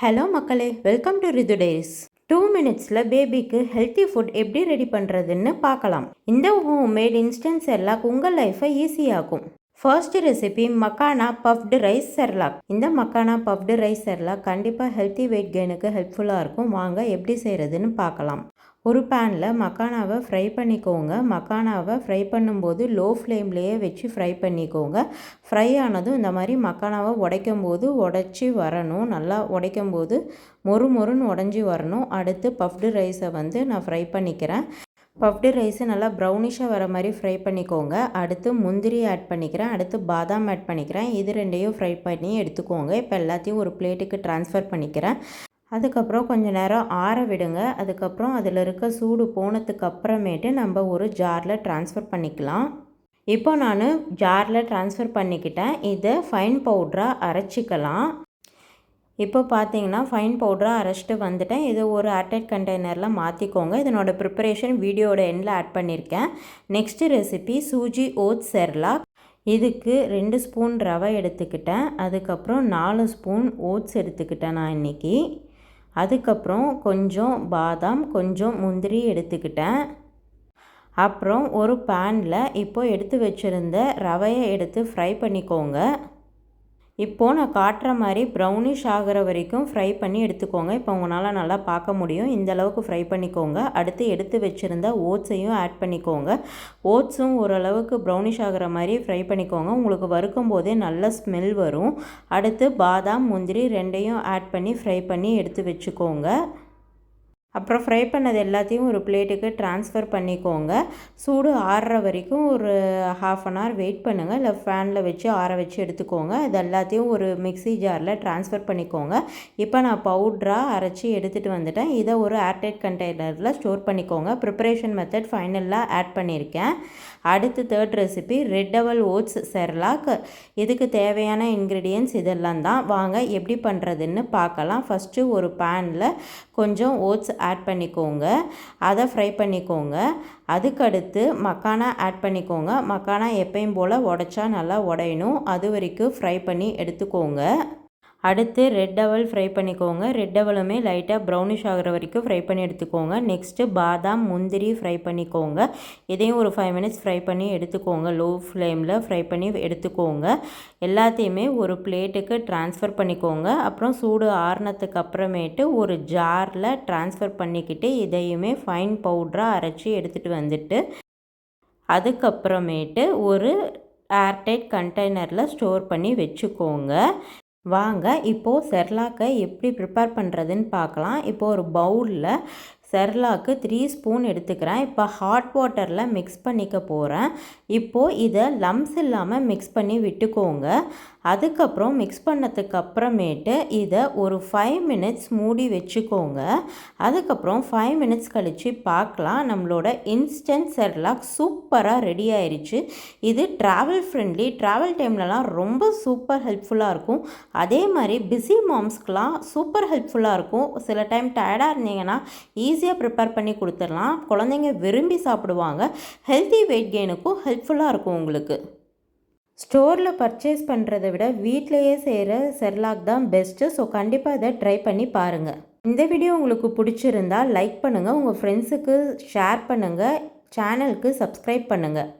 Hello மக்களே, welcome to Ritu days. 2 மினிட்ஸில் பேபிக்கு ஹெல்த்தி ஃபுட் எப்படி ரெடி பண்ணுறதுன்னு பார்க்கலாம். இந்த ஹோம்மேட் இன்ஸ்டன்ட் செர்லாக் உங்கள் லைஃப்பை ஈஸியாகும். First recipe makhana puffed rice Cerelac. இந்த மக்கானா பஃப்டு ரைஸ் செர்லாக் கண்டிப்பாக ஹெல்த்தி வெயிட் கெயினுக்கு ஹெல்ப்ஃபுல்லாக இருக்கும். வாங்க எப்படி செய்கிறதுன்னு பார்க்கலாம். ஒரு பேனில் மக்கானாவை ஃப்ரை பண்ணிக்கோங்க. மக்கானாவை ஃப்ரை பண்ணும்போது லோ ஃப்ளேம்லேயே வச்சு ஃப்ரை பண்ணிக்கோங்க. ஃப்ரை ஆனதும் இந்த மாதிரி மக்கானாவை உடைக்கும் போது உடச்சி வரணும். நல்லா உடைக்கும் போது மொறுன்னு உடஞ்சி வரணும். அடுத்து பஃப்டு ரைஸை நான் ஃப்ரை பண்ணிக்கிறேன். பஃப்டு ரைஸு நல்லா ப்ரௌனிஷாக வர மாதிரி ஃப்ரை பண்ணிக்கோங்க. அடுத்து முந்திரி ஆட் பண்ணிக்கிறேன். அடுத்து பாதாம் ஆட் பண்ணிக்கிறேன். இது ரெண்டையும் ஃப்ரை பண்ணி எடுத்துக்கோங்க. இப்போ எல்லாத்தையும் ஒரு பிளேட்டுக்கு ட்ரான்ஸ்ஃபர் பண்ணிக்கிறேன். அதுக்கப்புறம் கொஞ்சம் நேரம் ஆற விடுங்க. அதுக்கப்புறம் அதில் இருக்க சூடு போனதுக்கு அப்புறமேட்டு நம்ம ஒரு ஜாரில் ட்ரான்ஸ்ஃபர் பண்ணிக்கலாம். இப்போ நான் ஜாரில் ட்ரான்ஸ்ஃபர் பண்ணிக்கிட்டேன். இதை ஃபைன் பவுட்ராக அரைச்சிக்கலாம். இப்போ பார்த்தீங்கன்னா ஃபைன் பவுடராக அரைச்சிட்டு வந்துட்டேன். இதை ஒரு ஏர்டைட் கண்டெய்னரில் மாற்றிக்கோங்க. இதனோட ப்ரிப்பரேஷன் வீடியோட எண்டில் ஆட் பண்ணியிருக்கேன். Next recipe சூஜி oats Cerelac. இதுக்கு 2 ஸ்பூன் ரவை எடுத்துக்கிட்டேன். அதுக்கப்புறம் 4 ஸ்பூன் ஓட்ஸ் எடுத்துக்கிட்டேன் நான் இன்றைக்கி. அதுக்கப்புறம் கொஞ்சம் பாதாம், கொஞ்சம் முந்திரி எடுத்துக்கிட்டேன். அப்புறம் ஒரு பேனில் இப்போது எடுத்து வச்சுருந்த ரவையை எடுத்து ஃப்ரை பண்ணிக்கோங்க. இப்போது நான் காட்டுற மாதிரி ப்ரௌனிஷ் ஆகிற வரைக்கும் ஃப்ரை பண்ணி எடுத்துக்கோங்க. இப்போ உங்களால் நல்லா பார்க்க முடியும். இந்த அளவுக்கு ஃப்ரை பண்ணிக்கோங்க. அடுத்து எடுத்து வச்சுருந்த ஓட்ஸையும் ஆட் பண்ணிக்கோங்க. ஓட்ஸும் ஓரளவுக்கு ப்ரௌனிஷ் ஆகிற மாதிரி ஃப்ரை பண்ணிக்கோங்க. உங்களுக்கு வறுக்கும் போதே நல்ல ஸ்மெல் வரும். அடுத்து பாதாம், முந்திரி ரெண்டையும் ஆட் பண்ணி ஃப்ரை பண்ணி எடுத்து வச்சுக்கோங்க. அப்புறம் ஃப்ரை பண்ணது எல்லாத்தையும் ஒரு பிளேட்டுக்கு ட்ரான்ஸ்ஃபர் பண்ணிக்கோங்க. சூடு ஆறுற வரைக்கும் ஒரு 1/2 அன் ஹவர் வெயிட் பண்ணுங்கள். இல்லை ஃபேனில் வச்சு ஆற வச்சு எடுத்துக்கோங்க. இது எல்லாத்தையும் ஒரு மிக்ஸி ஜாரில் ட்ரான்ஸ்ஃபர் பண்ணிக்கோங்க. இப்போ நான் பவுட்ராக அரைச்சி எடுத்துகிட்டு வந்துட்டேன். இதை ஒரு ஏர்டைட் கண்டெய்னரில் ஸ்டோர் பண்ணிக்கோங்க. ப்ரிப்பரேஷன் மெத்தட் ஃபைனலாக ஆட் பண்ணியிருக்கேன். அடுத்து third recipe red double oats Cerelac. இதுக்கு தேவையான இன்க்ரீடியன்ட்ஸ் இதெல்லாம் தான். வாங்க எப்படி பண்ணுறதுன்னு பார்க்கலாம். ஃபஸ்ட்டு ஒரு பேனில் கொஞ்சம் ஓட்ஸ் ஆட் பண்ணிக்கோங்க. அதை ஃப்ரை பண்ணிக்கோங்க. அதுக்கடுத்து மக்கானா ஆட் பண்ணிக்கோங்க. மக்கானா எப்பயும் போல் உடைச்சா நல்லா உடையணும். அது வரைக்கும் ஃப்ரை பண்ணி எடுத்துக்கோங்க. அடுத்து ரெட் டவல் ஃப்ரை பண்ணிக்கோங்க. ரெட் டவலுமே லைட்டாக ப்ரௌனிஷ் ஆகிற வரைக்கும் ஃப்ரை பண்ணி எடுத்துக்கோங்க. நெக்ஸ்ட்டு பாதாம், முந்திரி ஃப்ரை பண்ணிக்கோங்க. இதையும் ஒரு 5 மினிட்ஸ் ஃப்ரை பண்ணி எடுத்துக்கோங்க. லோ ஃப்ளேமில் ஃப்ரை பண்ணி எடுத்துக்கோங்க. எல்லாத்தையுமே ஒரு பிளேட்டுக்கு ட்ரான்ஸ்ஃபர் பண்ணிக்கோங்க. அப்புறம் சூடு ஆறுனதுக்கு அப்புறமேட்டு ஒரு ஜாரில் ட்ரான்ஸ்ஃபர் பண்ணிக்கிட்டு இதையுமே ஃபைன் பவுட்ராக அரைச்சி எடுத்துகிட்டு வந்துட்டு அதுக்கப்புறமேட்டு ஒரு ஏர்டைட் கண்டெய்னரில் ஸ்டோர் பண்ணி வச்சுக்கோங்க. வாங்க இப்போது செர்லாக்கை எப்படி ப்ரிப்பேர் பண்ணுறதுன்னு பார்க்கலாம். இப்போது ஒரு பவுலில் செர்லாக்கு 3 ஸ்பூன் எடுத்துக்கிறேன். இப்போ ஹாட் வாட்டரில் மிக்ஸ் பண்ணிக்க போகிறேன். இப்போது இதை லம்ஸ் இல்லாமல் மிக்ஸ் பண்ணி விட்டுக்கோங்க. அதுக்கப்புறம் மிக்ஸ் பண்ணதுக்கு அப்புறமேட்டு இதை ஒரு 5 மினிட்ஸ் மூடி வச்சுக்கோங்க. அதுக்கப்புறம் 5 மினிட்ஸ் கழித்து பார்க்கலாம். நம்மளோட இன்ஸ்டன்ட் செர்லாக் சூப்பராக ரெடி ஆயிடுச்சு. இது ட்ராவல் ஃப்ரெண்ட்லி. ட்ராவல் டைம்லலாம் ரொம்ப சூப்பர் ஹெல்ப்ஃபுல்லாக இருக்கும். அதே மாதிரி பிஸி மாம்ஸ்க்கெலாம் சூப்பர் ஹெல்ப்ஃபுல்லாக இருக்கும். சில டைம் டயர்டாக இருந்தீங்கன்னா ஈஸியாக ப்ரிப்பேர் பண்ணி கொடுத்துடலாம். குழந்தைங்க விரும்பி சாப்பிடுவாங்க. ஹெல்த்தி வெயிட் கெயினுக்கும் ஹெல்ப்ஃபுல்லாக இருக்கும் உங்களுக்கு. ஸ்டோரில் பர்ச்சேஸ் பண்ணுறதை விட வீட்டிலையே செய்கிற செர்லாக் தான் பெஸ்ட்டு. ஸோ கண்டிப்பாக இதை ட்ரை பண்ணி பாருங்கள். இந்த வீடியோ உங்களுக்கு பிடிச்சிருந்தால் லைக் பண்ணுங்கள். உங்கள் ஃப்ரெண்ட்ஸுக்கு ஷேர் பண்ணுங்கள். சேனலுக்கு சப்ஸ்கிரைப் பண்ணுங்கள்.